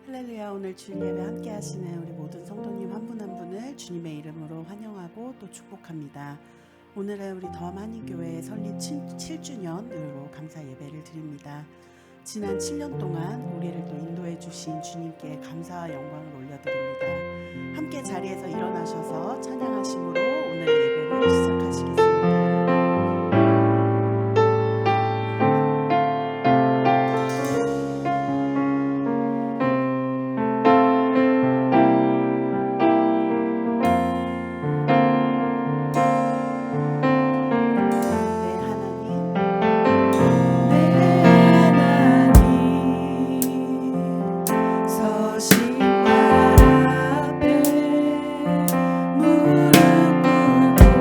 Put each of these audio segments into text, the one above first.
할렐루야. 오늘 주일 예배 함께 하시는 우리 모든 성도님 한 분 한 분을 주님의 이름으로 환영하고 또 축복합니다. 오늘은 우리 더하니교회 설립 7주년으로 감사 예배를 드립니다. 지난 7년 동안 우리를 또 인도해 주신 주님께 감사와 영광을 올려드립니다. 함께 자리에서 일어나셔서 찬양하심으로 오늘의 예배를 시작하시겠습니다. 무릎 꿇고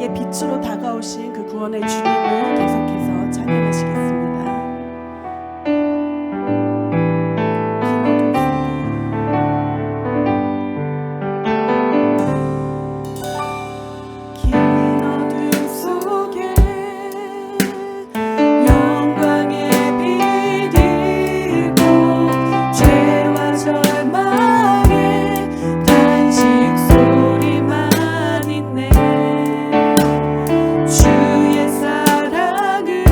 우리에게 빛으로 다가오신 그 구원의 주님을 계속해서 찬양하시겠습니다. 주의 사랑은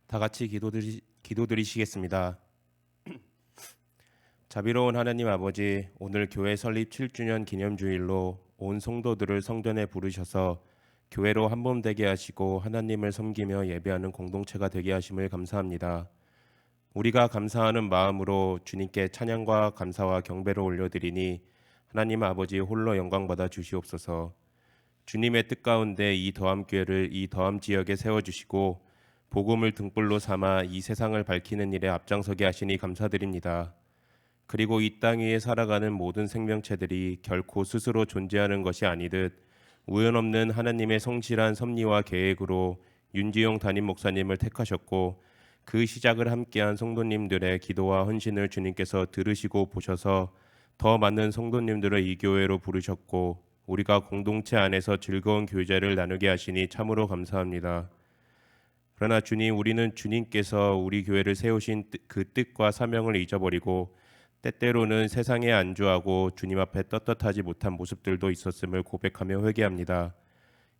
다 같이 기도드리시겠습니다. 자비로운 하나님 아버지, 오늘 교회 설립 7주년 기념주일로 온 성도들을 성전에 부르셔서 교회로 한몸 되게 하시고 하나님을 섬기며 예배하는 공동체가 되게 하심을 감사합니다. 우리가 감사하는 마음으로 주님께 찬양과 감사와 경배를 올려드리니 하나님 아버지 홀로 영광받아 주시옵소서. 주님의 뜻 가운데 이 더함교회를 이 더함 지역에 세워주시고 복음을 등불로 삼아 이 세상을 밝히는 일에 앞장서게 하시니 감사드립니다. 그리고 이 땅 위에 살아가는 모든 생명체들이 결코 스스로 존재하는 것이 아니듯 우연없는 하나님의 성실한 섭리와 계획으로 윤지용 담임 목사님을 택하셨고 그 시작을 함께한 성도님들의 기도와 헌신을 주님께서 들으시고 보셔서 더 많은 성도님들을 이 교회로 부르셨고 우리가 공동체 안에서 즐거운 교제를 나누게 하시니 참으로 감사합니다. 그러나 주님, 우리는 주님께서 우리 교회를 세우신 그 뜻과 사명을 잊어버리고 때때로는 세상에 안주하고 주님 앞에 떳떳하지 못한 모습들도 있었음을 고백하며 회개합니다.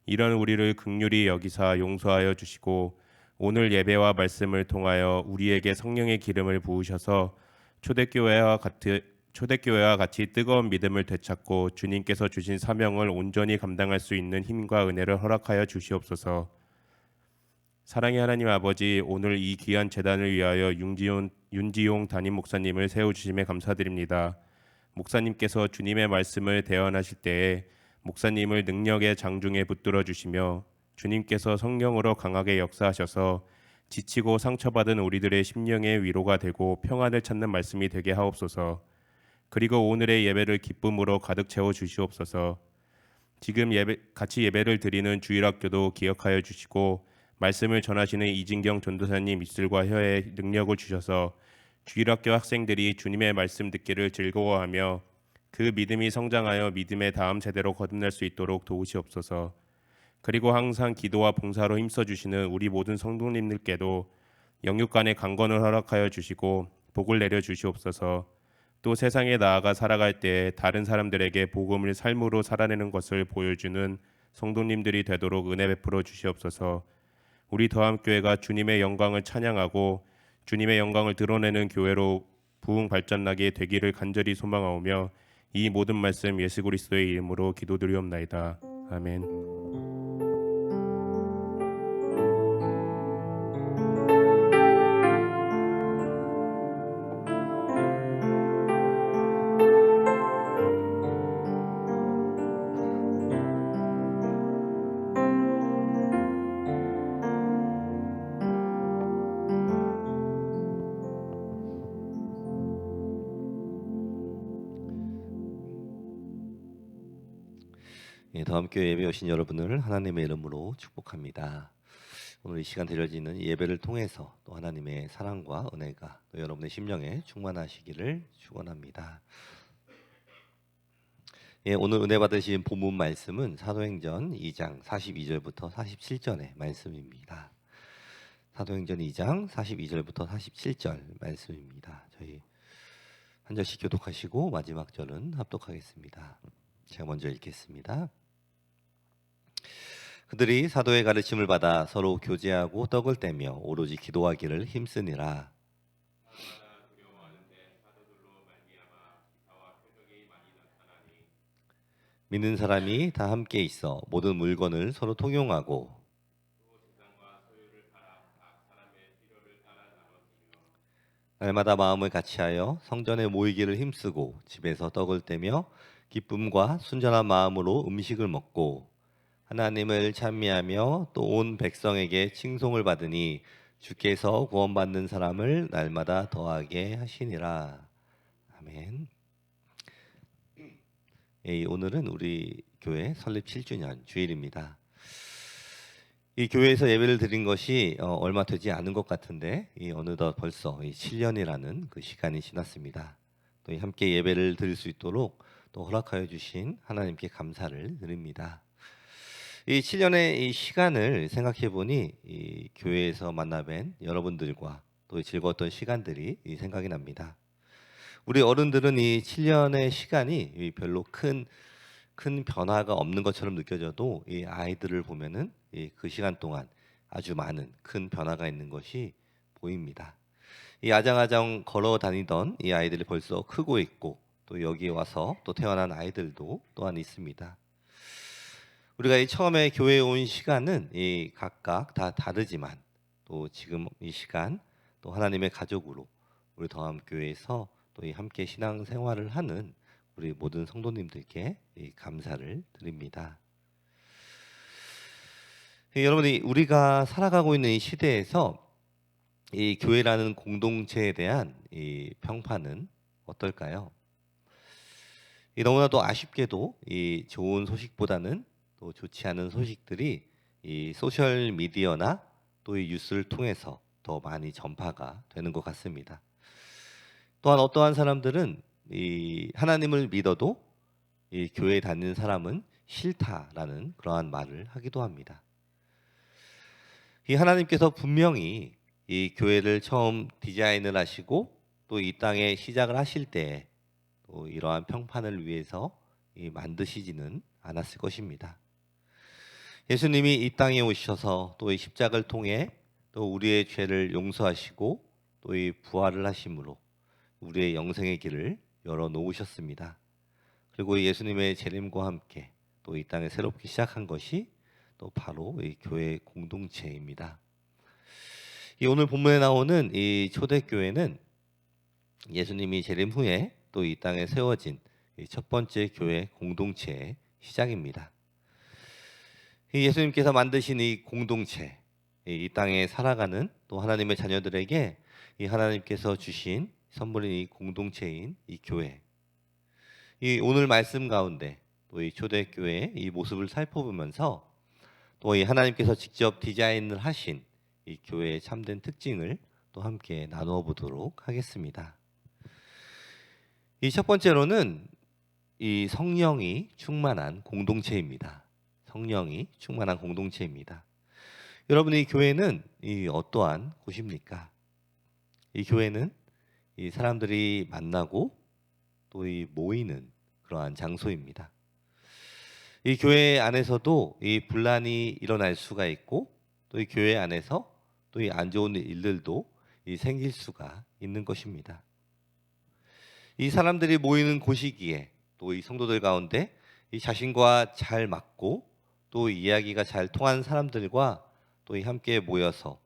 이런 우리를 긍휼히 여기사 용서하여 주시고 오늘 예배와 말씀을 통하여 우리에게 성령의 기름을 부으셔서 초대교회와 같이 뜨거운 믿음을 되찾고 주님께서 주신 사명을 온전히 감당할 수 있는 힘과 은혜를 허락하여 주시옵소서. 사랑의 하나님 아버지, 오늘 이 귀한 제단을 위하여 윤지용 담임 목사님을 세워주심에 감사드립니다. 목사님께서 주님의 말씀을 대언하실 때에 목사님을 능력의 장중에 붙들어 주시며 주님께서 성령으로 강하게 역사하셔서 지치고 상처받은 우리들의 심령의 위로가 되고 평안을 찾는 말씀이 되게 하옵소서. 그리고 오늘의 예배를 기쁨으로 가득 채워 주시옵소서. 지금 같이 예배를 드리는 주일학교도 기억하여 주시고 말씀을 전하시는 이진경 전도사님 입술과 혀에 능력을 주셔서 주일학교 학생들이 주님의 말씀 듣기를 즐거워하며 그 믿음이 성장하여 믿음의 다음 세대로 거듭날 수 있도록 도우시옵소서. 그리고 항상 기도와 봉사로 힘써주시는 우리 모든 성도님들께도 영육 간의 강건을 허락하여 주시고 복을 내려 주시옵소서. 또 세상에 나아가 살아갈 때 다른 사람들에게 복음을 삶으로 살아내는 것을 보여주는 성도님들이 되도록 은혜 베풀어 주시옵소서. 우리 더함교회가 주님의 영광을 찬양하고 주님의 영광을 드러내는 교회로 부흥 발전나게 되기를 간절히 소망하오며 이 모든 말씀 예수 그리스도의 이름으로 기도드리옵나이다. 아멘. 더함교회 예배 오신 여러분을 하나님의 이름으로 축복합니다. 오늘 이 시간 드려지는 이 예배를 통해서 또 하나님의 사랑과 은혜가 또 여러분의 심령에 충만하시기를 축원합니다. 오늘 은혜 받으신 본문 말씀은 사도행전 2장 42절부터 47절의 말씀입니다. 사도행전 2장 42절부터 47절 말씀입니다. 저희 한 절씩 교독하시고 마지막 절은 합독하겠습니다. 제가 먼저 읽겠습니다. 그들이 사도의 가르침을 받아 서로 교제하고 떡을 떼며 오로지 기도하기를 힘쓰니라. 믿는 사람이 다 함께 있어 모든 물건을 서로 통용하고 날마다 마음을 같이하여 성전에 모이기를 힘쓰고 집에서 떡을 떼며 기쁨과 순전한 마음으로 음식을 먹고 하나님을 찬미하며 또 온 백성에게 칭송을 받으니 주께서 구원받는 사람을 날마다 더하게 하시니라. 아멘. 오늘은 우리 교회 설립 7주년 주일입니다. 이 교회에서 예배를 드린 것이 얼마 되지 않은 것 같은데 어느덧 벌써 7년이라는 그 시간이 지났습니다. 또 함께 예배를 드릴 수 있도록 또 허락하여 주신 하나님께 감사를 드립니다. 이 7년의 이 시간을 생각해 보니 이 교회에서 만나뵌 여러분들과 또 즐거웠던 시간들이 생각이 납니다. 우리 어른들은 이 7년의 시간이 별로 큰 변화가 없는 것처럼 느껴져도 이 아이들을 보면은 그 시간 동안 아주 많은 큰 변화가 있는 것이 보입니다. 이 아장아장 걸어 다니던 이 아이들이 벌써 크고 있고 또 여기에 와서 또 태어난 아이들도 또한 있습니다. 우리가 이 처음에 교회에 온 시간은 이 각각 다 다르지만 또 지금 이 시간 또 하나님의 가족으로 우리 더함교회에서 또 이 함께 신앙생활을 하는 우리 모든 성도님들께 이 감사를 드립니다. 여러분이 우리가 살아가고 있는 이 시대에서 이 교회라는 공동체에 대한 이 평판은 어떨까요? 너무나도 아쉽게도 이 좋은 소식보다는 또 좋지 않은 소식들이 이 소셜 미디어나 또 이 뉴스를 통해서 더 많이 전파가 되는 것 같습니다. 또한 어떠한 사람들은 이 하나님을 믿어도 이 교회에 다니는 사람은 싫다라는 그러한 말을 하기도 합니다. 이 하나님께서 분명히 이 교회를 처음 디자인을 하시고 또 이 땅에 시작을 하실 때 또 이러한 평판을 위해서 만드시지는 않았을 것입니다. 예수님이 이 땅에 오셔서 또 이 십자가를 통해 또 우리의 죄를 용서하시고 또 이 부활을 하심으로 우리의 영생의 길을 열어 놓으셨습니다. 그리고 예수님의 재림과 함께 또 이 땅에 새롭게 시작한 것이 또 바로 이 교회 공동체입니다. 이 오늘 본문에 나오는 이 초대교회는 예수님이 재림 후에 또 이 땅에 세워진 첫 번째 교회 공동체의 시작입니다. 예수님께서 만드신 이 공동체, 이 땅에 살아가는 또 하나님의 자녀들에게 이 하나님께서 주신 선물인 이 공동체인 이 교회. 이 오늘 말씀 가운데 또 이 초대교회의 이 모습을 살펴보면서 또 이 하나님께서 직접 디자인을 하신 이 교회의 참된 특징을 또 함께 나누어 보도록 하겠습니다. 이 첫 번째로는 이 성령이 충만한 공동체입니다. 성령이 충만한 공동체입니다. 여러분, 이 교회는 이 어떠한 곳입니까? 이 교회는 이 사람들이 만나고 또 이 모이는 그러한 장소입니다. 이 교회 안에서도 이 분란이 일어날 수가 있고 또 이 교회 안에서 또 이 안 좋은 일들도 이 생길 수가 있는 것입니다. 이 사람들이 모이는 곳이기에 또 이 성도들 가운데 이 자신과 잘 맞고 또 이야기가 잘 통하는 사람들과 또 이 함께 모여서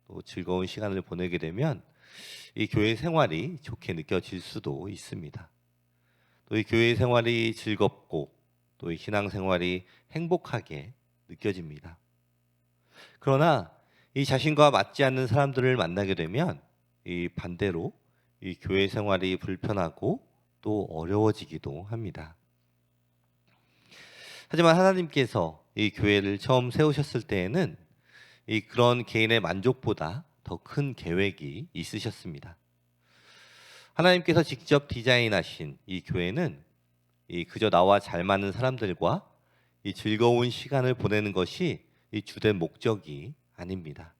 또 즐거운 시간을 보내게 되면 이 교회 생활이 좋게 느껴질 수도 있습니다. 또 이 교회 생활이 즐겁고 또 이 신앙 생활이 행복하게 느껴집니다. 그러나 이 자신과 맞지 않는 사람들을 만나게 되면 이 반대로 이 교회 생활이 불편하고 또 어려워지기도 합니다. 하지만 하나님께서 이 교회를 처음 세우셨을 때에는 이 그런 개인의 만족보다 더 큰 계획이 있으셨습니다. 하나님께서 직접 디자인하신 이 교회는 이 그저 나와 잘 맞는 사람들과 이 즐거운 시간을 보내는 것이 이 주된 목적이 아닙니다.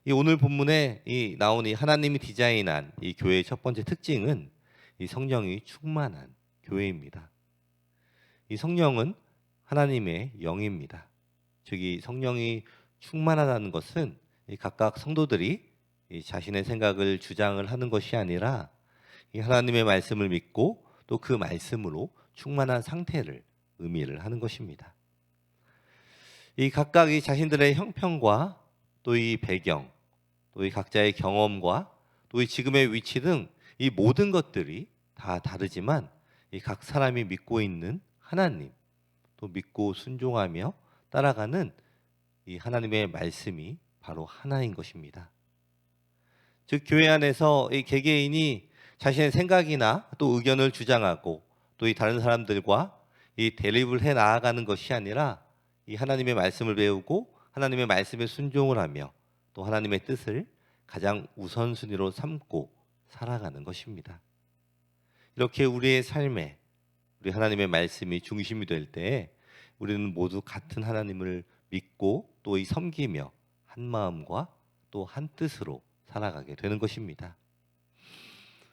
이 오늘 본문에 이 나온 이 하나님이 디자인한 이 교회의 첫 번째 특징은 이 성령이 충만한 교회입니다. 이 성령은 하나님의 영입니다. 즉 이 성령이 충만하다는 것은 이 각각 성도들이 이 자신의 생각을 주장을 하는 것이 아니라 이 하나님의 말씀을 믿고 또 그 말씀으로 충만한 상태를 의미를 하는 것입니다. 이 각각 이 자신들의 형편과 또 이 배경, 또 이 각자의 경험과 또 이 지금의 위치 등 이 모든 것들이 다 다르지만 이 각 사람이 믿고 있는 하나님, 또 믿고 순종하며 따라가는 이 하나님의 말씀이 바로 하나인 것입니다. 즉 교회 안에서 이 개개인이 자신의 생각이나 또 의견을 주장하고 또 이 다른 사람들과 이 대립을 해 나아가는 것이 아니라 이 하나님의 말씀을 배우고 하나님의 말씀에 순종을 하며 또 하나님의 뜻을 가장 우선순위로 삼고 살아가는 것입니다. 이렇게 우리의 삶에 우리 하나님의 말씀이 중심이 될 때에 우리는 모두 같은 하나님을 믿고 또 이 섬기며 한 마음과 또 한 뜻으로 살아가게 되는 것입니다.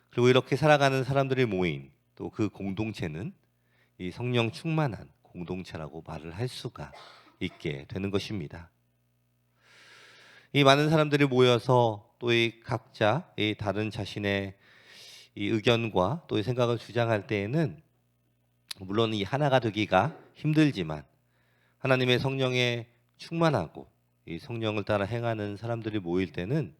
그리고 이렇게 살아가는 사람들이 모인 또 그 공동체는 이 성령 충만한 공동체라고 말을 할 수가 있게 되는 것입니다. 이 많은 사람들이 모여서 또 이 각자 이 다른 자신의 이 의견과 또 이 생각을 주장할 때에는 물론 이 하나가 되기가 힘들지만 하나님의 성령에 충만하고 이 성령을 따라 행하는 사람들이 모일 때는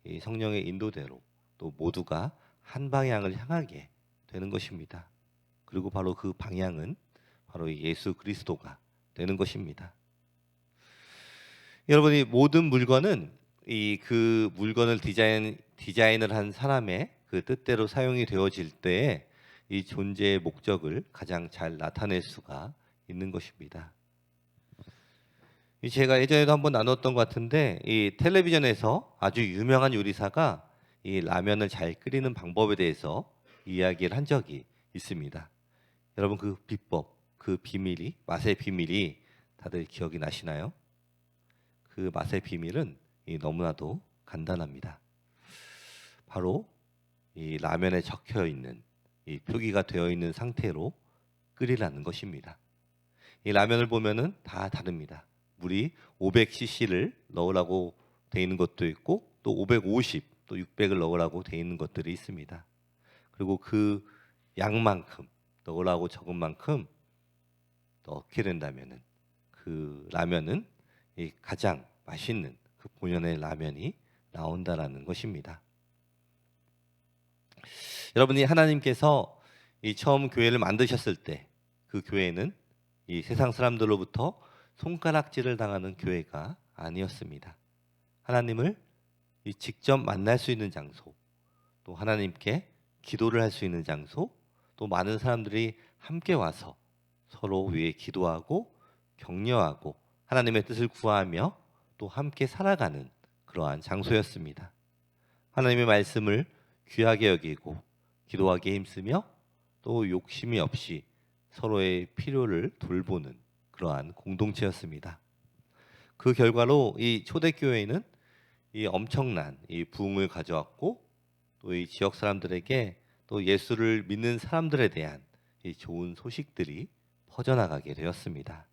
이 성령의 인도대로 또 모두가 한 방향을 향하게 되는 것입니다. 그리고 바로 그 방향은 바로 이 예수 그리스도가 되는 것입니다. 여러분이 모든 물건은 이 그 물건을 디자인을 한 사람의 그 뜻대로 사용이 되어질 때에 이 존재의 목적을 가장 잘 나타낼 수가 있는 것입니다. 제가 예전에도 한번 나눴던 것 같은데 이 텔레비전에서 아주 유명한 요리사가 이 라면을 잘 끓이는 방법에 대해서 이야기를 한 적이 있습니다. 여러분 그 비법, 그 비밀이 맛의 비밀이 다들 기억이 나시나요? 그 맛의 비밀은 너무나도 간단합니다. 바로 이 라면에 적혀 있는 이 표기가 되어 있는 상태로 끓이라는 것입니다. 이 라면을 보면은 다 다릅니다. 물이 500cc를 넣으라고 되어 있는 것도 있고 또 550, 또 600을 넣으라고 되어 있는 것들이 있습니다. 그리고 그 양만큼 넣으라고 적은 만큼 넣게 된다면은 그 라면은 이 가장 맛있는 그 본연의 라면이 나온다라는 것입니다. 여러분이 하나님께서 이 처음 교회를 만드셨을 때 그 교회는 이 세상 사람들로부터 손가락질을 당하는 교회가 아니었습니다. 하나님을 직접 만날 수 있는 장소, 또 하나님께 기도를 할 수 있는 장소, 또 많은 사람들이 함께 와서 서로 위해 기도하고 격려하고 하나님의 뜻을 구하며 또 함께 살아가는 그러한 장소였습니다. 하나님의 말씀을 귀하게 여기고 기도하기에 힘쓰며 또 욕심이 없이 서로의 필요를 돌보는 그러한 공동체였습니다. 그 결과로 이 초대교회는 이 엄청난 이 부흥을 가져왔고 또 이 지역 사람들에게 또 예수를 믿는 사람들에 대한 이 좋은 소식들이 퍼져나가게 되었습니다.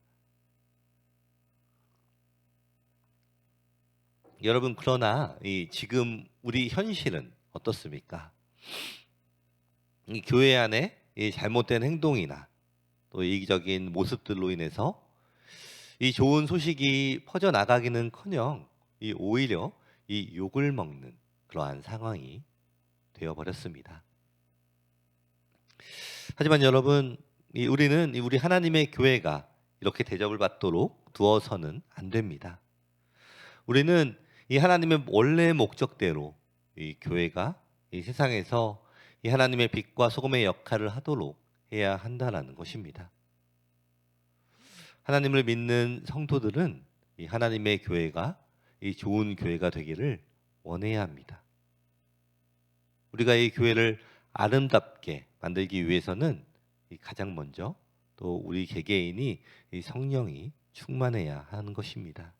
여러분 그러나 이 지금 우리 현실은 어떻습니까? 이 교회 안에 이 잘못된 행동이나 또 이기적인 모습들로 인해서 이 좋은 소식이 퍼져나가기는커녕 이 오히려 이 욕을 먹는 그러한 상황이 되어버렸습니다. 하지만 여러분 우리는 우리 하나님의 교회가 이렇게 대접을 받도록 두어서는 안 됩니다. 우리는 이 하나님의 원래 목적대로 이 교회가 이 세상에서 이 하나님의 빛과 소금의 역할을 하도록 해야 한다라는 것입니다. 하나님을 믿는 성도들은 이 하나님의 교회가 이 좋은 교회가 되기를 원해야 합니다. 우리가 이 교회를 아름답게 만들기 위해서는 이 가장 먼저 또 우리 개개인이 이 성령이 충만해야 하는 것입니다.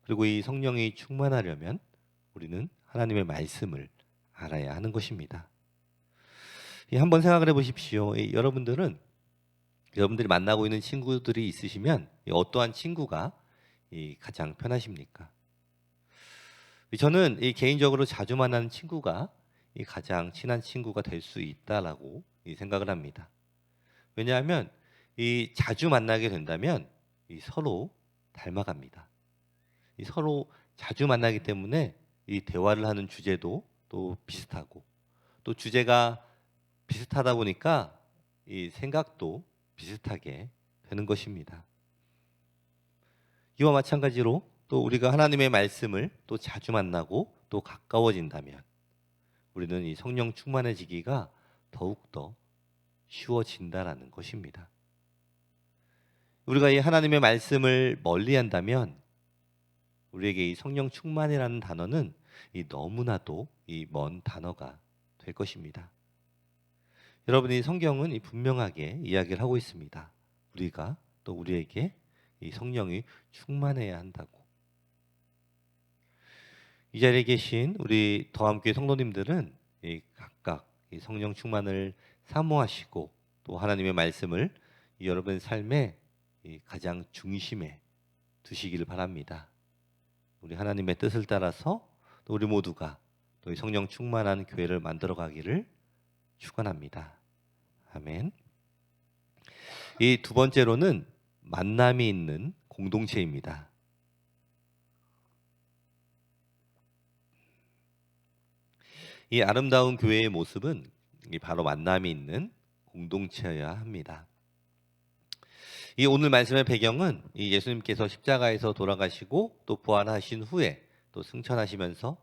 그리고 이 성령이 충만하려면 우리는 하나님의 말씀을 알아야 하는 것입니다. 한번 생각을 해보십시오. 여러분들이 만나고 있는 친구들이 있으시면 어떠한 친구가 가장 편하십니까? 저는 개인적으로 자주 만나는 친구가 가장 친한 친구가 될 수 있다라고 생각을 합니다. 왜냐하면 자주 만나게 된다면 서로 닮아갑니다. 서로 자주 만나기 때문에 대화를 하는 주제도 또 비슷하고 또 주제가 비슷하다 보니까 생각도 비슷하게 되는 것입니다. 이와 마찬가지로 또 우리가 하나님의 말씀을 또 자주 만나고 또 가까워진다면 우리는 이 성령 충만해지기가 더욱더 쉬워진다라는 것입니다. 우리가 이 하나님의 말씀을 멀리한다면 우리에게 이 성령 충만이라는 단어는 너무나도 먼 단어가 될 것입니다. 여러분이 성경은 분명하게 이야기를 하고 있습니다. 우리가 또 우리에게 이 성령이 충만해야 한다고. 이 자리에 계신 우리 더함교회 성도님들은 각각 이 성령 충만을 사모하시고 또 하나님의 말씀을 여러분 삶의 가장 중심에 두시기를 바랍니다. 우리 하나님의 뜻을 따라서 또 우리 모두가 또 이 성령 충만한 교회를 만들어 가기를 축원합니다. 아멘. 이 두 번째로는 만남이 있는 공동체입니다. 이 아름다운 교회의 모습은 바로 만남이 있는 공동체여야 합니다. 이 오늘 말씀의 배경은 이 예수님께서 십자가에서 돌아가시고 또 부활하신 후에 또 승천하시면서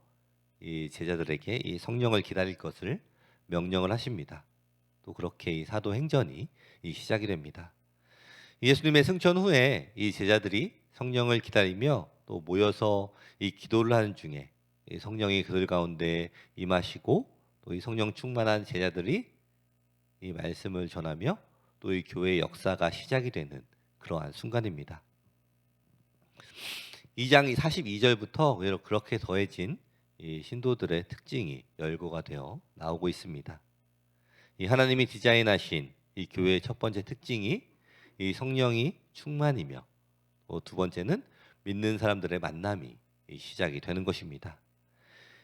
이 제자들에게 이 성령을 기다릴 것을 명령을 하십니다. 또 그렇게 이 사도행전이 시작이 됩니다. 예수님의 승천 후에 이 제자들이 성령을 기다리며 또 모여서 이 기도를 하는 중에 이 성령이 그들 가운데 임하시고 또 이 성령 충만한 제자들이 이 말씀을 전하며 또 이 교회의 역사가 시작이 되는 그러한 순간입니다. 2장 42절부터 그렇게 더해진 이 신도들의 특징이 열거가 되어 나오고 있습니다. 이 하나님이 디자인하신 이 교회의 첫 번째 특징이 이 성령이 충만이며 또 두 번째는 믿는 사람들의 만남이 시작이 되는 것입니다.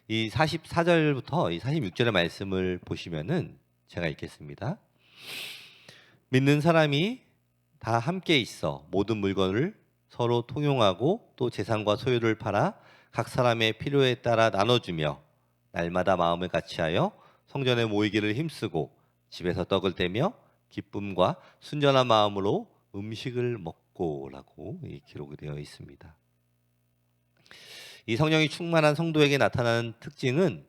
이 44절부터 이 46절의 말씀을 보시면은 제가 읽겠습니다. 믿는 사람이 다 함께 있어 모든 물건을 서로 통용하고 또 재산과 소유를 팔아 각 사람의 필요에 따라 나눠주며 날마다 마음을 같이하여 성전에 모이기를 힘쓰고 집에서 떡을 떼며 기쁨과 순전한 마음으로 음식을 먹고라고 기록이 되어 있습니다. 이 성령이 충만한 성도에게 나타나는 특징은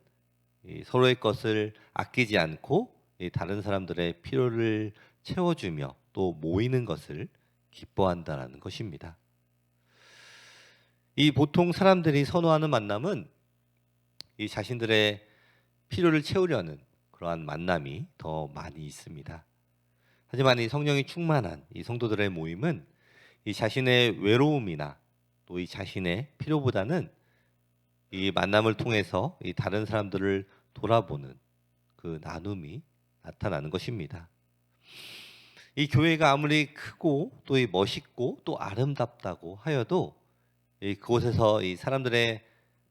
서로의 것을 아끼지 않고 다른 사람들의 필요를 채워주며 또 모이는 것을 기뻐한다는 것입니다. 이 보통 사람들이 선호하는 만남은 이 자신들의 필요를 채우려는 그러한 만남이 더 많이 있습니다. 하지만 이 성령이 충만한 이 성도들의 모임은 이 자신의 외로움이나 또 이 자신의 필요보다는 이 만남을 통해서 이 다른 사람들을 돌아보는 그 나눔이 나타나는 것입니다. 이 교회가 아무리 크고 또 이 멋있고 또 아름답다고 하여도 이 그곳에서 이 사람들의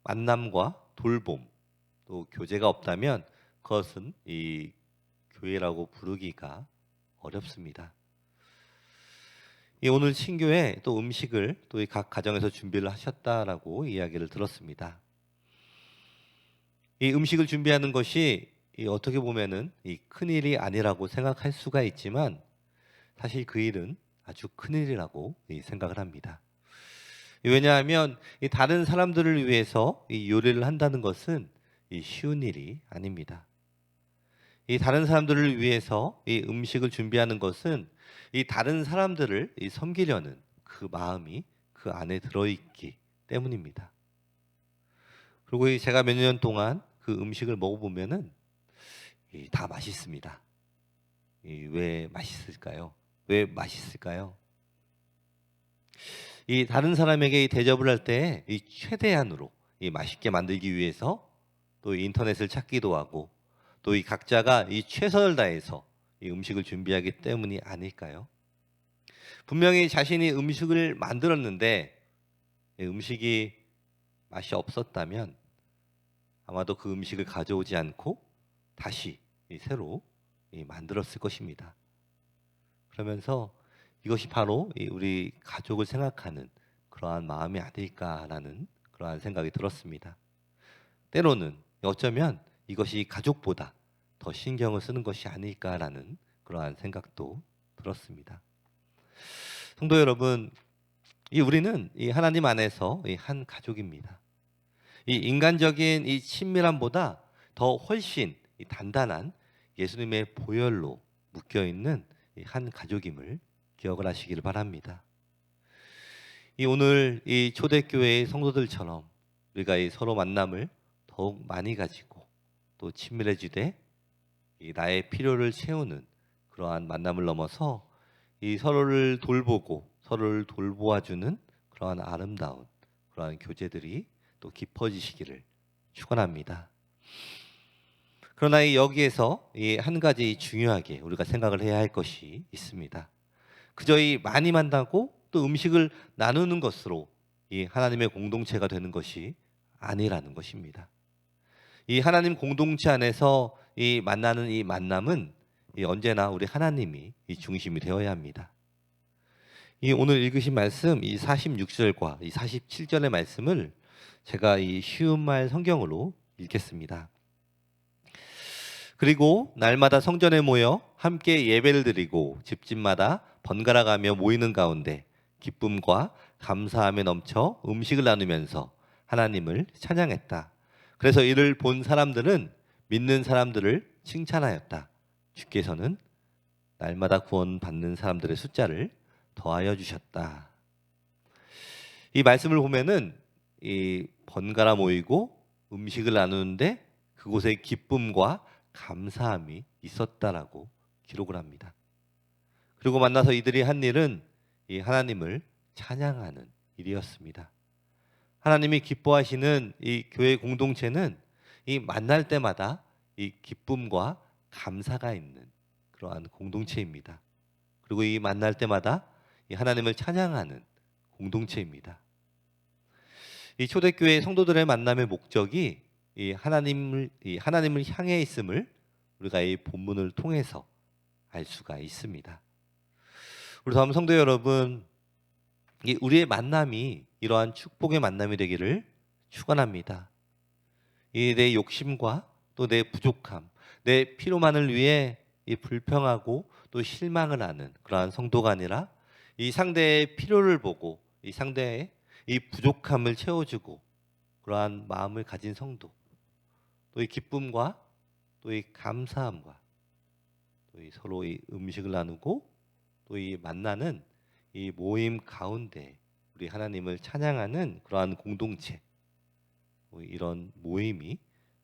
만남과 돌봄 또 교제가 없다면 그것은 이 교회라고 부르기가 어렵습니다. 이 오늘 친교에 또 음식을 또 이 각 가정에서 준비를 하셨다라고 이야기를 들었습니다. 이 음식을 준비하는 것이 이 어떻게 보면은 이 큰 일이 아니라고 생각할 수가 있지만 사실 그 일은 아주 큰 일이라고 생각을 합니다. 왜냐하면 이 다른 사람들을 위해서 이 요리를 한다는 것은 이 쉬운 일이 아닙니다. 이 다른 사람들을 위해서 이 음식을 준비하는 것은 이 다른 사람들을 이 섬기려는 그 마음이 그 안에 들어있기 때문입니다. 그리고 이 제가 몇 년 동안 그 음식을 먹어보면은 다 맛있습니다. 왜 맛있을까요? 왜 맛있을까요? 이 다른 사람에게 이 대접을 할 때 이 최대한으로 이 맛있게 만들기 위해서 또 인터넷을 찾기도 하고 또 이 각자가 이 최선을 다해서 이 음식을 준비하기 때문이 아닐까요? 분명히 자신이 음식을 만들었는데 이 음식이 맛이 없었다면 아마도 그 음식을 가져오지 않고 다시 새로 만들었을 것입니다. 그러면서 이것이 바로 우리 가족을 생각하는 그러한 마음이 아닐까라는 그러한 생각이 들었습니다. 때로는 어쩌면 이것이 가족보다 더 신경을 쓰는 것이 아닐까라는 그러한 생각도 들었습니다. 성도 여러분, 우리는 이 하나님 안에서 한 가족입니다. 이 인간적인 이 친밀함보다 더 훨씬 단단한 예수님의 보혈로 묶여 있는 한 가족임을 기억을 하시기를 바랍니다. 오늘 이 초대교회의 성도들처럼 우리가 서로 만남을 더욱 많이 가지고 또 친밀해지되 나의 필요를 채우는 그러한 만남을 넘어서 서로를 돌보고 서로를 돌보아주는 그러한 아름다운 그러한 교제들이 또 깊어지시기를 축원합니다. 그러나 여기에서 한 가지 중요하게 우리가 생각을 해야 할 것이 있습니다. 그저 많이 만나고 또 음식을 나누는 것으로 이 하나님의 공동체가 되는 것이 아니라는 것입니다. 이 하나님 공동체 안에서 이 만나는 이 만남은 이 언제나 우리 하나님이 이 중심이 되어야 합니다. 이 오늘 읽으신 말씀 이 46절과 이 47절의 말씀을 제가 이 쉬운 말 성경으로 읽겠습니다. 그리고 날마다 성전에 모여 함께 예배를 드리고 집집마다 번갈아 가며 모이는 가운데 기쁨과 감사함에 넘쳐 음식을 나누면서 하나님을 찬양했다. 그래서 이를 본 사람들은 믿는 사람들을 칭찬하였다. 주께서는 날마다 구원받는 사람들의 숫자를 더하여 주셨다. 이 말씀을 보면은 이 번갈아 모이고 음식을 나누는데 그곳에 기쁨과 감사함이 있었다라고 기록을 합니다. 그리고 만나서 이들이 한 일은 이 하나님을 찬양하는 일이었습니다. 하나님이 기뻐하시는 이 교회 공동체는 이 만날 때마다 이 기쁨과 감사가 있는 그러한 공동체입니다. 그리고 이 만날 때마다 이 하나님을 찬양하는 공동체입니다. 이 초대교회 성도들의 만남의 목적이 이 하나님을 향해 있음을 우리가 이 본문을 통해서 알 수가 있습니다. 우리 다음 성도 여러분, 우리의 만남이 이러한 축복의 만남이 되기를 축원합니다. 이 내 욕심과 또 내 부족함, 내 필요만을 위해 이 불평하고 또 실망을 하는 그러한 성도가 아니라 이 상대의 필요를 보고 이 상대의 이 부족함을 채워주고 그러한 마음을 가진 성도, 또 이 기쁨과 또 이 감사함과 또 이 서로 이 음식을 나누고 또 이 만나는 이 모임 가운데 우리 하나님을 찬양하는 그러한 공동체, 이런 모임이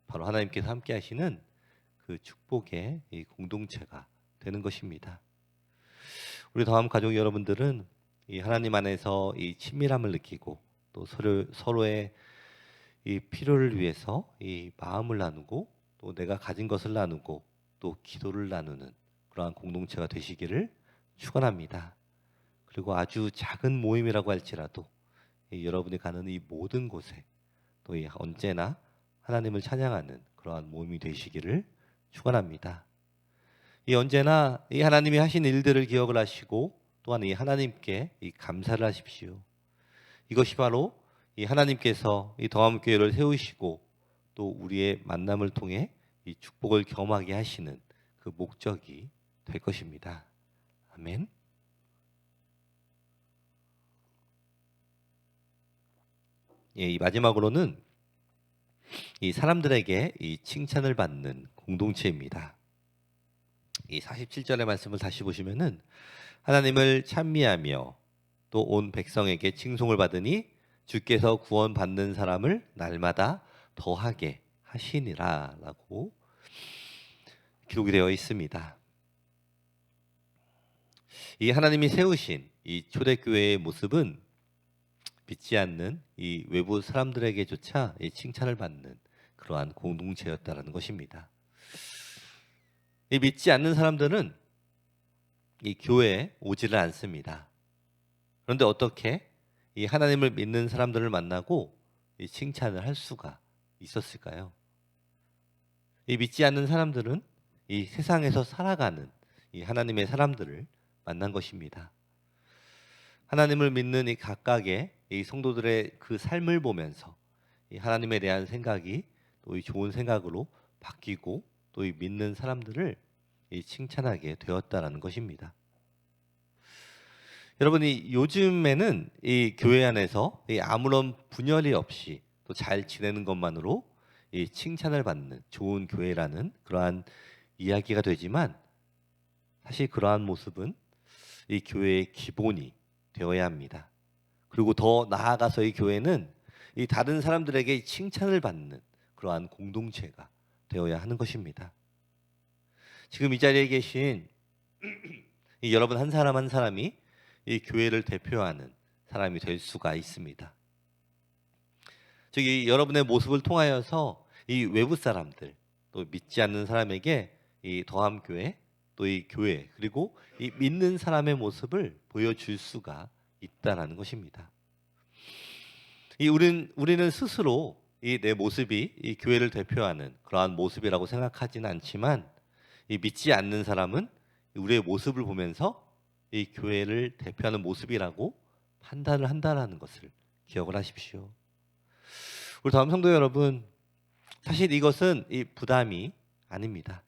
바로 하나님께서 함께 하시는 그 축복의 이 공동체가 되는 것입니다. 우리 더함 가족 여러분들은 이 하나님 안에서 이 친밀함을 느끼고 또 서로의 이 필요를 위해서 이 마음을 나누고 또 내가 가진 것을 나누고 또 기도를 나누는 그러한 공동체가 되시기를 축원합니다. 그리고 아주 작은 모임이라고 할지라도 여러분이 가는 이 모든 곳에 또 언제나 하나님을 찬양하는 그러한 모임이 되시기를 축원합니다. 이 언제나 이 하나님이 하신 일들을 기억을 하시고 또한 이 하나님께 이 감사를 하십시오. 이것이 바로 이 하나님께서 이 더함교회를 세우시고 또 우리의 만남을 통해 이 축복을 경험하게 하시는 그 목적이 될 것입니다. 아멘. 이 마지막으로는 이 사람들에게 이 칭찬을 받는 공동체입니다. 이 47절의 말씀을 다시 보시면은 하나님을 찬미하며 또 온 백성에게 칭송을 받으니 주께서 구원받는 사람을 날마다 더하게 하시니라라고 기록이 되어 있습니다. 이 하나님이 세우신 이 초대교회의 모습은 믿지 않는 이 외부 사람들에게조차 이 칭찬을 받는 그러한 공동체였다라는 것입니다. 이 믿지 않는 사람들은 이 교회에 오지를 않습니다. 그런데 어떻게 이 하나님을 믿는 사람들을 만나고 이 칭찬을 할 수가 있었을까요? 이 믿지 않는 사람들은 이 세상에서 살아가는 이 하나님의 사람들을 만난 것입니다. 하나님을 믿는 이 각각의 이 성도들의 그 삶을 보면서 이 하나님에 대한 생각이 또 이 좋은 생각으로 바뀌고 또 이 믿는 사람들을 이 칭찬하게 되었다라는 것입니다. 여러분이 요즘에는 이 교회 안에서 이 아무런 분열이 없이 또 잘 지내는 것만으로 이 칭찬을 받는 좋은 교회라는 그러한 이야기가 되지만 사실 그러한 모습은 이 교회의 기본이 되어야 합니다. 그리고 더 나아가서 이 교회는 이 다른 사람들에게 칭찬을 받는 그러한 공동체가 되어야 하는 것입니다. 지금 이 자리에 계신 이 여러분 한 사람 한 사람이 이 교회를 대표하는 사람이 될 수가 있습니다. 즉 여러분의 모습을 통하여서 이 외부 사람들 또 믿지 않는 사람에게 이 더함교회 또 이 교회 그리고 이 믿는 사람의 모습을 보여줄 수가 있다라는 것입니다. 우리는 스스로 이 내 모습이 이 교회를 대표하는 그러한 모습이라고 생각하지는 않지만, 이 믿지 않는 사람은 우리의 모습을 보면서 이 교회를 대표하는 모습이라고 판단을 한다라는 것을 기억을 하십시오. 우리 다음 성도 여러분, 사실 이것은 이 부담이 아닙니다.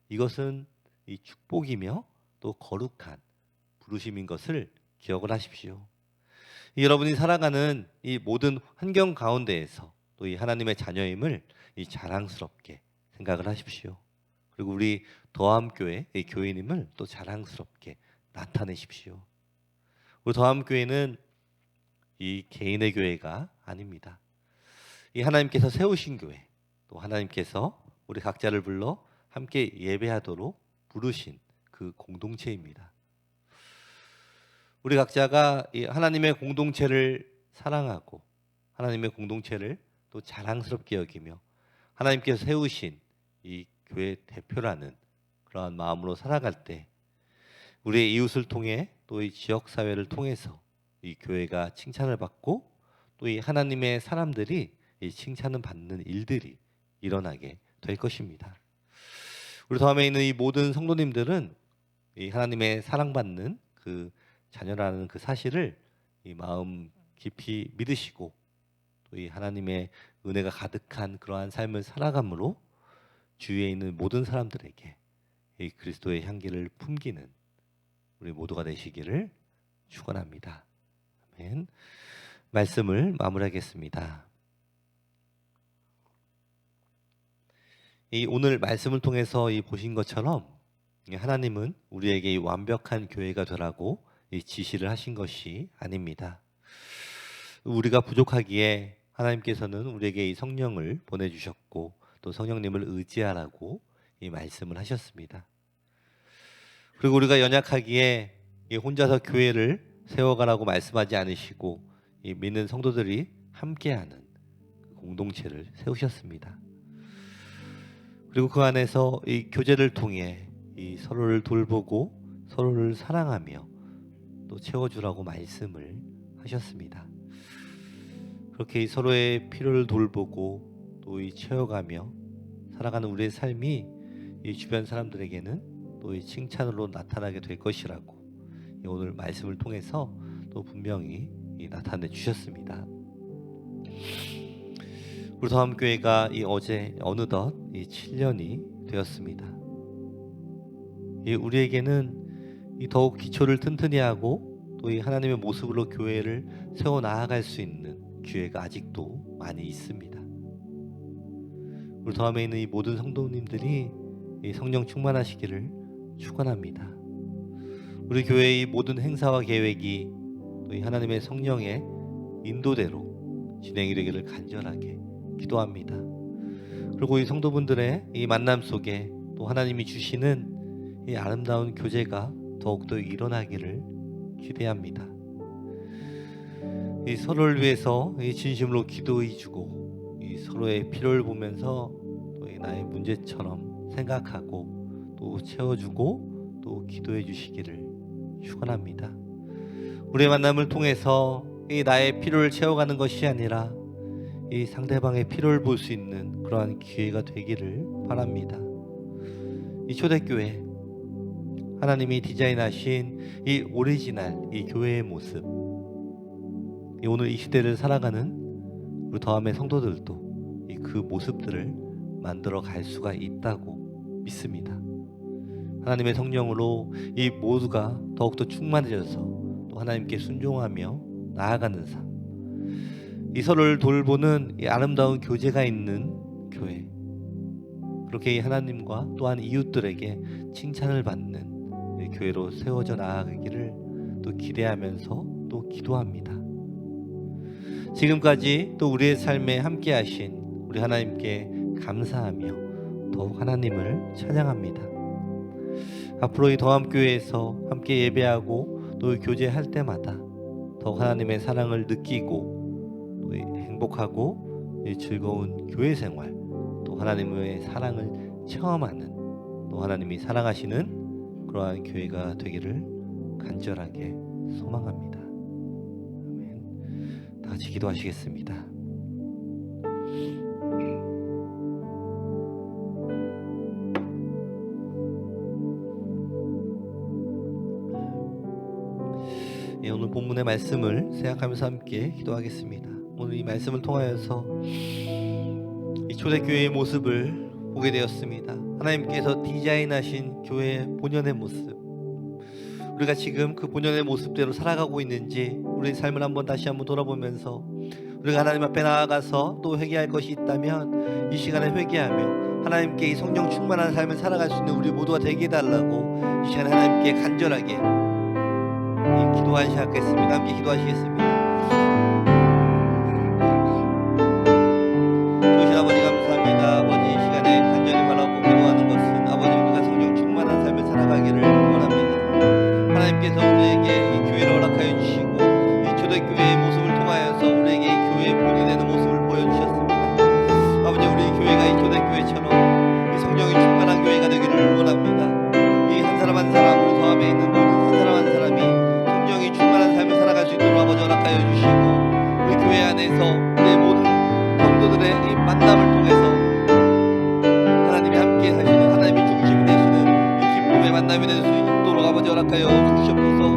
이것은 이 축복이며 또 거룩한 부르심인 것을 기억을 하십시오. 여러분이 살아가는 이 모든 환경 가운데에서 또 이 하나님의 자녀임을 이 자랑스럽게 생각을 하십시오. 그리고 우리 더함교회 이 교인임을 또 자랑스럽게 나타내십시오. 우리 더함교회는 이 개인의 교회가 아닙니다. 이 하나님께서 세우신 교회, 또 하나님께서 우리 각자를 불러 함께 예배하도록 부르신 그 공동체입니다. 우리 각자가 이 하나님의 공동체를 사랑하고 하나님의 공동체를 또 자랑스럽게 여기며 하나님께서 세우신 이 교회 대표라는 그러한 마음으로 살아갈 때 우리의 이웃을 통해 또 이 지역 사회를 통해서 이 교회가 칭찬을 받고 또 이 하나님의 사람들이 이 칭찬을 받는 일들이 일어나게 될 것입니다. 우리 다음에 있는 이 모든 성도님들은 이 하나님의 사랑받는 그 자녀라는 그 사실을 이 마음 깊이 믿으시고 또 이 하나님의 은혜가 가득한 그러한 삶을 살아감으로 주위에 있는 모든 사람들에게 이 그리스도의 향기를 품기는 우리 모두가 되시기를 축원합니다. 아멘. 말씀을 마무리하겠습니다. 이 오늘 말씀을 통해서 이 보신 것처럼 하나님은 우리에게 이 완벽한 교회가 되라고 이 지시를 하신 것이 아닙니다. 우리가 부족하기에 하나님께서는 우리에게 이 성령을 보내주셨고 또 성령님을 의지하라고 이 말씀을 하셨습니다. 그리고 우리가 연약하기에 이 혼자서 교회를 세워가라고 말씀하지 않으시고 이 믿는 성도들이 함께하는 공동체를 세우셨습니다. 그리고 그 안에서 이 교제를 통해 이 서로를 돌보고 서로를 사랑하며 또 채워주라고 말씀을 하셨습니다. 그렇게 이 서로의 필요를 돌보고 또 이 채워가며 살아가는 우리의 삶이 이 주변 사람들에게는 또 이 칭찬으로 나타나게 될 것이라고 오늘 말씀을 통해서 또 분명히 나타내 주셨습니다. 우리 더함교회가 이 어제 어느덧 이 7년이 되었습니다. 이 우리에게는 이 더욱 기초를 튼튼히 하고 또 이 하나님의 모습으로 교회를 세워 나아갈 수 있는 기회가 아직도 많이 있습니다. 우리 더함에 있는 이 모든 성도님들이 이 성령 충만하시기를 축원합니다. 우리 교회의 모든 행사와 계획이 또 이 하나님의 성령의 인도대로 진행이 되기를 간절하게 기도합니다. 그리고 이 성도분들의 이 만남 속에 또 하나님이 주시는 이 아름다운 교제가 더욱더 일어나기를 기대합니다. 이 서로를 위해서 이 진심으로 기도해주고 이 서로의 필요를 보면서 또 이 나의 문제처럼 생각하고 또 채워주고 또 기도해 주시기를 축원합니다. 우리의 만남을 통해서 이 나의 필요를 채워가는 것이 아니라 이 상대방의 필요를 볼 수 있는 그러한 기회가 되기를 바랍니다. 이 초대교회 하나님이 디자인하신 이 오리지널 이 교회의 모습, 이 오늘 이 시대를 살아가는 우리 더함의 성도들도 이 그 모습들을 만들어 갈 수가 있다고 믿습니다. 하나님의 성령으로 이 모두가 더욱더 충만해져서 또 하나님께 순종하며 나아가는 삶, 이 서로를 돌보는 이 아름다운 교제가 있는 교회, 그렇게 이 하나님과 또한 이웃들에게 칭찬을 받는 이 교회로 세워져 나아가기를 또 기대하면서 또 기도합니다. 지금까지 또 우리의 삶에 함께 하신 우리 하나님께 감사하며 더욱 하나님을 찬양합니다. 앞으로 이 더함교회에서 함께 예배하고 또 교제할 때마다 더욱 하나님의 사랑을 느끼고 또 행복하고 즐거운 교회 생활, 또 하나님의 사랑을 체험하는, 또 하나님이 사랑하시는 그러한 교회가 되기를 간절하게 소망합니다. 아멘. 다 같이 기도하시겠습니다. 예, 오늘 본문의 말씀을 생각하면서 함께 기도하겠습니다. 오늘 이 말씀을 통하여서 이 초대교회의 모습을 보게 되었습니다. 하나님께서 디자인하신 교회의 본연의 모습, 우리가 지금 그 본연의 모습대로 살아가고 있는지 우리의 삶을 다시 한번 돌아보면서 우리가 하나님 앞에 나아가서 또 회개할 것이 있다면 이 시간에 회개하며 하나님께 이 성령 충만한 삶을 살아갈 수 있는 우리 모두가 되게 해달라고 이 시간에 하나님께 간절하게 기도하시겠습니다. 함께 기도하시겠습니다. 좋으신 아버지 감사합니다. 아버지 이 시간에 간절히 말하고 기도하는 것은 아버지 우리가 성령 충만한 삶을 살아가기를 원합니다. 하나님께서 우리에게 이 교회를 허락하여 주시고 이 초대교회의 모습을 통하여서 우리에게 이 교회의 본이 되는 모습을 보여주셨습니다. 아버지 우리 교회가 이 초대교회처럼 이 성령이 충만한 교회가 되기를 원합니다. 이 한 사람 한 사람 우리 더함에 있는 모든 한 사람 한 사람이 성령이 충만한 삶을 살아갈 수 있도록 아버지 허락하여 주시고 우리 교회 안에서 우리의 모든 성도들의 이 만남을 통해서 하나님이 함께 하시는 하나님이 중심이 되시는 이 기쁨의 만남이 될 수 있도록 아버지 허락하여 주시옵소서.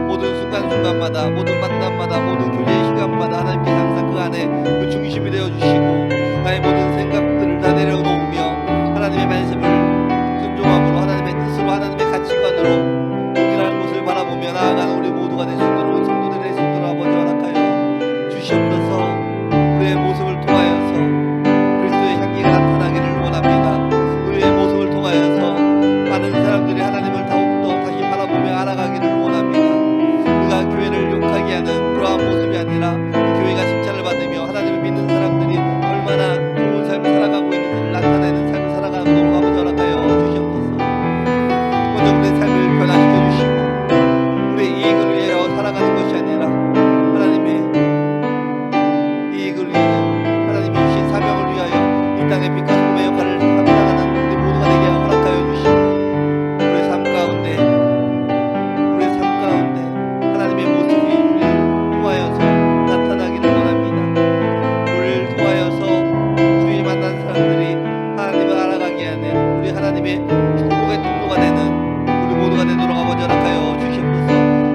모든 순간순간마다 모든 만남마다 모든 교제의 시간마다 하나님께서 항상 그 안에 그 중심이 되어주시고 나의 모든 생각들을 다 내려놓으며 하나님의 말씀을 순종함으로 하나님의 뜻으로 하나님의 가치관으로 동일한 곳을 바라보며 나아가는 우리 모두가 될 수 있도록 성도들이 될 수 있도록 아버지 허락하여 주시옵소서. 우리의 모습을 통하여서 그리스도의 향기가 나타나기를 원합니다. 우리의 모습을 통하여서 많은 사람들이 하나님을 더욱더 다시 바라보며 알아가기를 원합니다. 우리가 교회를 욕하게 하는 그러한 모습이 아니라 이 교회가 칭찬을 받으며 하나님을 믿는 사람들이 얼마나 좋은 삶을 살아가고 있는지를 나타내는 삶을 살아가도록 아버지 허락하여 주시옵소서. 먼저 우리의 삶을 변화시켜 주시고 우리의 이익을 위하여 살아가는 것이 아니라 하나님의 이익을 위하여 하나님이 주신 사명을 위하여 이 땅의 빛과 소금의 역할을 감당하는 우리 모두가 되게 허락하여 주시고 우리의 삶 가운데 하나님의 모습이 우리를 통하여서 나타나기를 원합니다. 우리를 통하여서 주의 만난 사람들이 하나님을 알아가게 하는 우리 하나님의 축복의 통로가 되는 우리 모두가 되도록 아버지 허락하여 주시옵소서.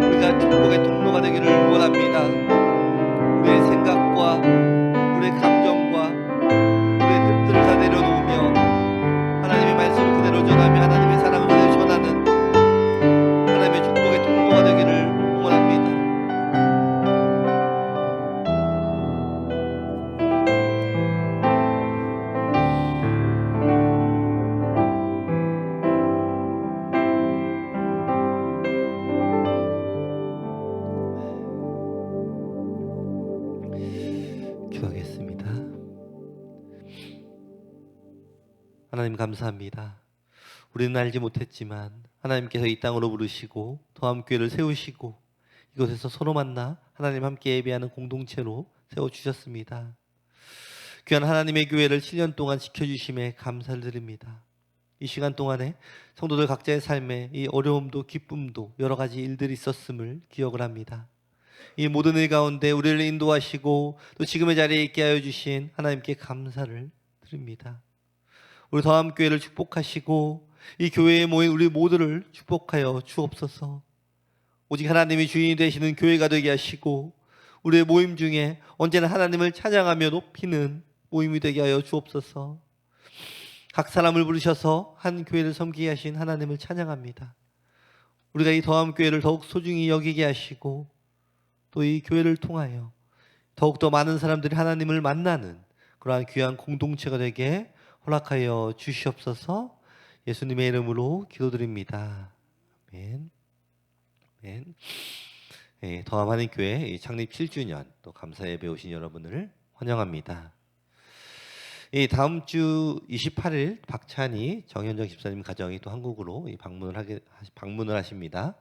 우리가 축복의 통로가 되기를 원합니다. 우리의 생각과 우리의 감정과 우리의 뜻들을 다 내려놓으며 하나님의 말씀을 그대로 전하며 하나님의 사랑을 그대로 전하는 하나님의 축복의 통로가 되기를 원합니다. 기도하겠습니다. 하나님 감사합니다. 우리는 알지 못했지만 하나님께서 이 땅으로 부르시고 더함교회를 세우시고 이곳에서 서로 만나 하나님 함께 예배하는 공동체로 세워주셨습니다. 귀한 하나님의 교회를 7년 동안 지켜주심에 감사를 드립니다. 이 시간 동안에 성도들 각자의 삶에 이 어려움도 기쁨도 여러 가지 일들이 있었음을 기억을 합니다. 이 모든 일 가운데 우리를 인도하시고 또 지금의 자리에 있게 하여 주신 하나님께 감사를 드립니다. 우리 더함교회를 축복하시고 이 교회에 모인 우리 모두를 축복하여 주옵소서. 오직 하나님이 주인이 되시는 교회가 되게 하시고 우리의 모임 중에 언제나 하나님을 찬양하며 높이는 모임이 되게 하여 주옵소서. 각 사람을 부르셔서 한 교회를 섬기게 하신 하나님을 찬양합니다. 우리가 이 더함교회를 더욱 소중히 여기게 하시고 또 이 교회를 통하여 더욱더 많은 사람들이 하나님을 만나는 그러한 귀한 공동체가 되게 허락하여 주시옵소서. 예수님의 이름으로 기도드립니다. 아멘. 아멘. 예, 더함하는 교회 창립 7주년 또 감사 예배 오신 여러분을 환영합니다. 이 다음 주 28일 박찬희 정현정 집사님 가정이 또 한국으로 방문을 하십니다.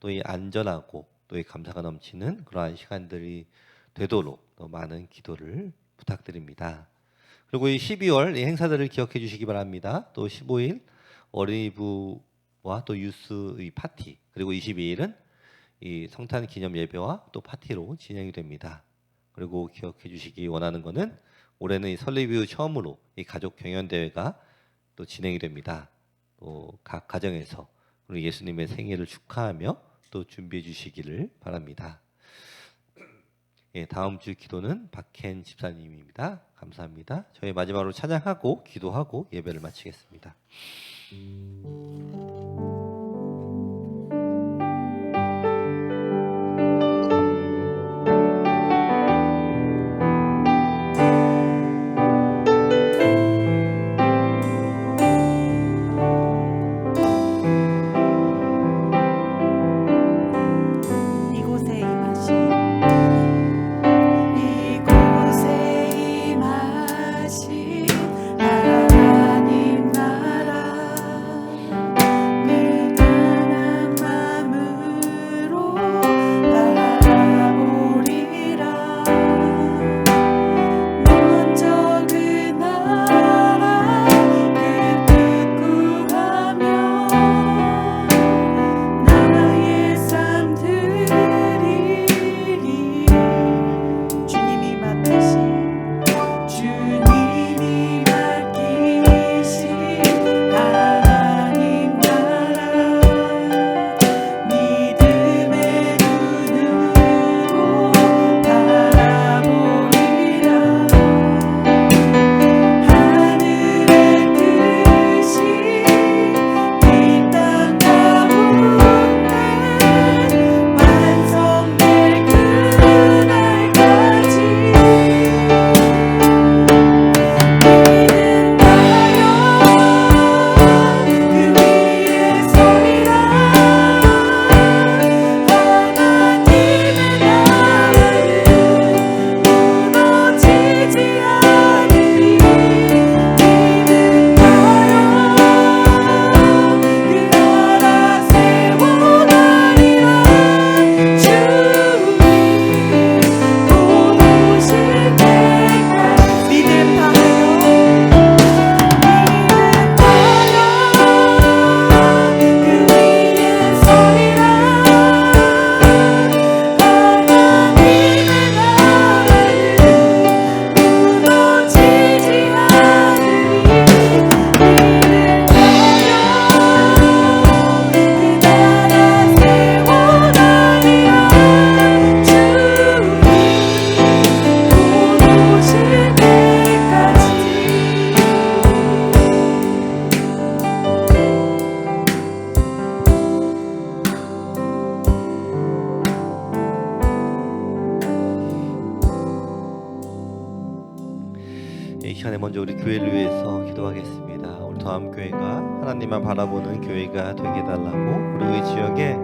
또 이 안전하고 또 이 감사가 넘치는 그러한 시간들이 되도록 또 많은 기도를 부탁드립니다. 그리고 이 12월 이 행사들을 기억해 주시기 바랍니다. 또 15일 어린이부와 또 유스의 파티, 그리고 22일은 이 성탄 기념 예배와 또 파티로 진행이 됩니다. 그리고 기억해 주시기 원하는 거는 올해는 이 설립 이후 처음으로 이 가족 경연 대회가 또 진행이 됩니다. 또 각 가정에서 우리 예수님의 생일을 축하하며 또 준비해 주시기를 바랍니다. 예, 다음 주 기도는 박현 집사님입니다. 감사합니다. 저희 마지막으로 찬양하고 기도하고 예배를 마치겠습니다. 이곳에 임하신 하나님 나라 무난한 마음으로 바라보리라. 먼저 그 나라 그 뜻 구하며 나의 삶 드리리. 주님이 맡기신 하나님 나라 믿음의 눈으로 바라보리라. 하늘의 뜻이 이 땅 가운데 완성될 그날까지 믿음하여 그 위에 서리라. 하나님의 나라는 무너지지 않으리. 믿음하여 그 나라 세워가리라. 주님 오실 때까지 믿음하여 그 위에 서리라. 하나님의 나라는 무너지지 않으리. 믿음하여 그 나라 세워가리라. 주님 오실 때까지. 이 시간에 먼저 우리 교회를 위해서 기도하겠습니다. 우리 더함교회가 하나님만 바라보는 교회가 되게 해달라고, 그리고 이 지역에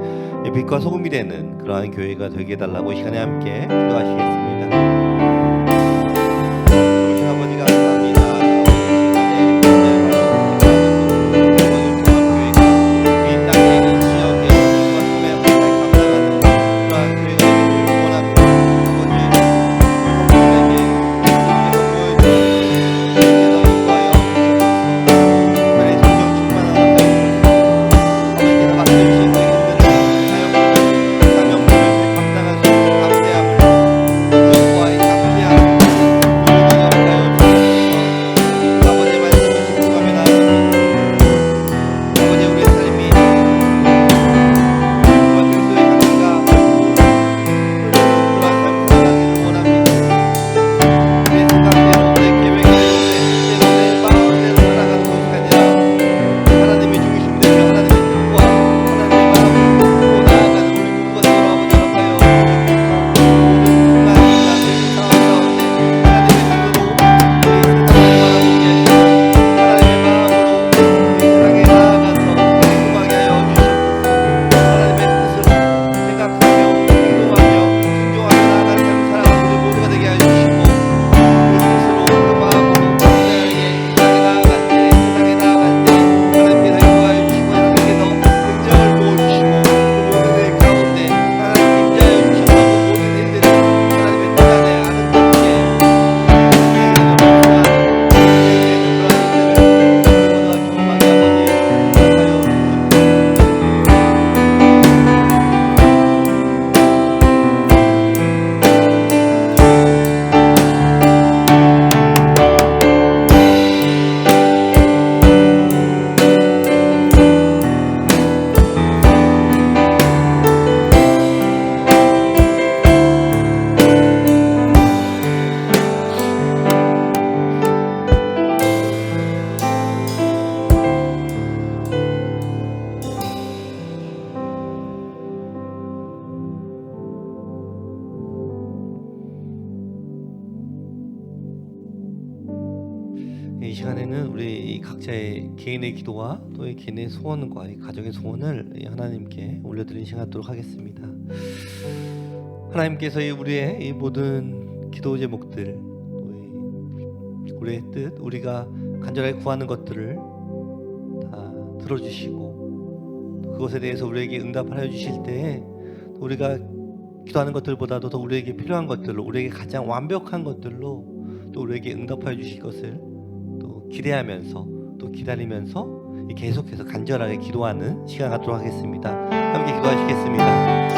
빛과 소금이 되는 그러한 교회가 되게 해달라고 이 시간에 함께 기도하시겠습니다. 우리 아버지 감사합니다. 이 땅에 이 지역에 빛과 소금에 감당하는 그러한 교회가 되기를 원합니다. 아버지 시간에는 우리 이 각자의 개인의 기도와 또 이 개인의 소원과 이 가정의 소원을 하나님께 올려드리는 시간 갖도록 하겠습니다. 하나님께서 우리의 이 모든 기도 제목들, 우리의 뜻, 우리가 간절하게 구하는 것들을 다 들어주시고 또 그것에 대해서 우리에게 응답하여 주실 때에 우리가 기도하는 것들보다도 더 우리에게 필요한 것들로, 우리에게 가장 완벽한 것들로 또 우리에게 응답하여 주실 것을 또 기대하면서 또 기다리면서 계속해서 간절하게 기도하는 시간 갖도록 하겠습니다. 함께 기도하시겠습니다.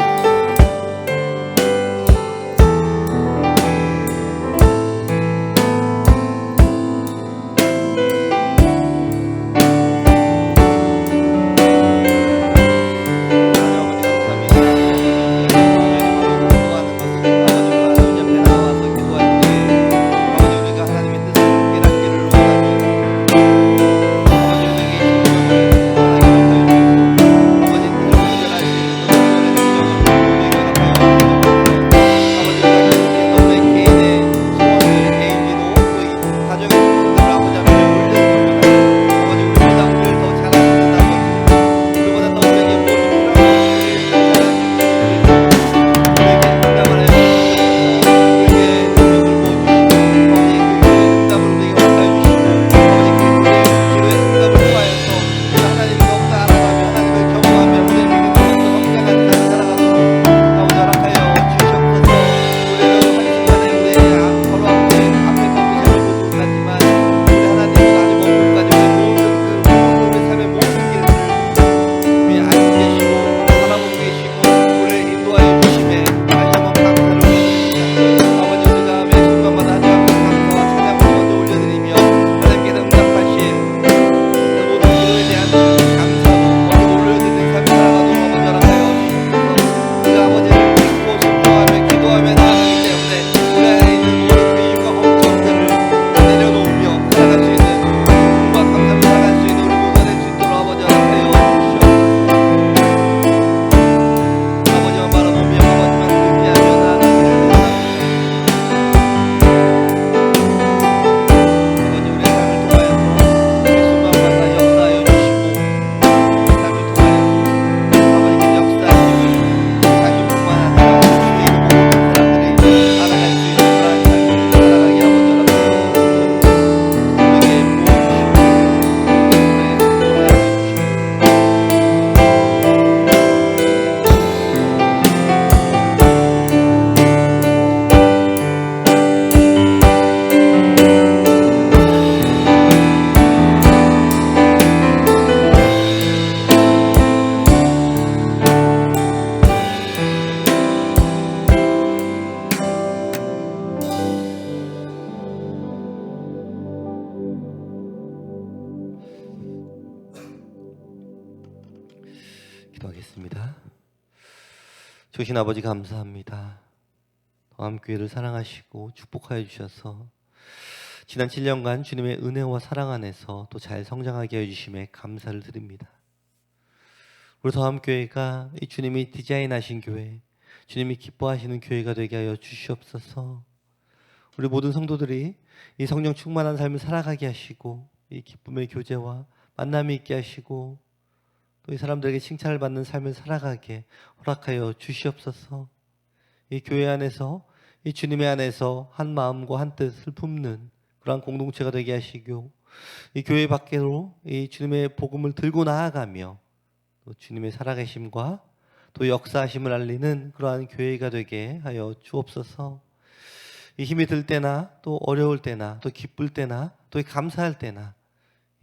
기도하겠습니다. 주신 아버지 감사합니다. 더함교회를 사랑하시고 축복하여 주셔서 지난 7년간 주님의 은혜와 사랑 안에서 또 잘 성장하게 해주심에 감사를 드립니다. 우리 더함교회가 이 주님이 디자인하신 교회, 주님이 기뻐하시는 교회가 되게 하여 주시옵소서. 우리 모든 성도들이 이 성령 충만한 삶을 살아가게 하시고 이 기쁨의 교제와 만남이 있게 하시고 또 이 사람들에게 칭찬을 받는 삶을 살아가게 허락하여 주시옵소서. 이 교회 안에서 이 주님의 안에서 한 마음과 한 뜻을 품는 그러한 공동체가 되게 하시고 이 교회 밖으로 이 주님의 복음을 들고 나아가며 또 주님의 살아계심과 또 역사하심을 알리는 그러한 교회가 되게 하여 주옵소서. 이 힘이 들 때나 또 어려울 때나 또 기쁠 때나 또 감사할 때나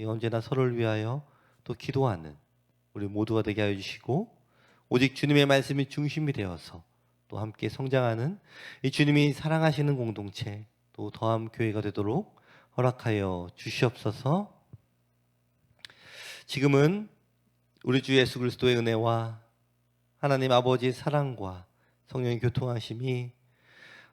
언제나 서로를 위하여 또 기도하는 우리 모두가 되게 하여 주시고 오직 주님의 말씀이 중심이 되어서 또 함께 성장하는 이 주님이 사랑하시는 공동체 또 더함 교회가 되도록 허락하여 주시옵소서. 지금은 우리 주 예수 그리스도의 은혜와 하나님 아버지의 사랑과 성령의 교통하심이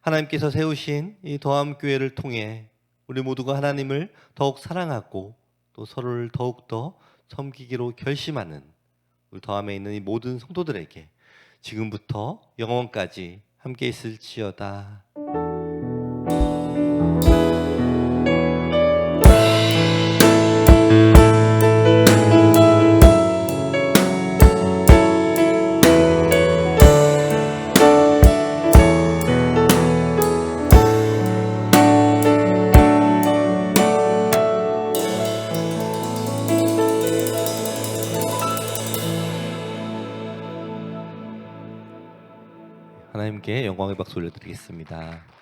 하나님께서 세우신 이 더함 교회를 통해 우리 모두가 하나님을 더욱 사랑하고 또 서로를 더욱더 섬기기로 결심하는 우리 더함에 있는 이 모든 성도들에게 지금부터 영원까지 함께 있을지어다. 하나님께 영광의 박수 올려드리겠습니다.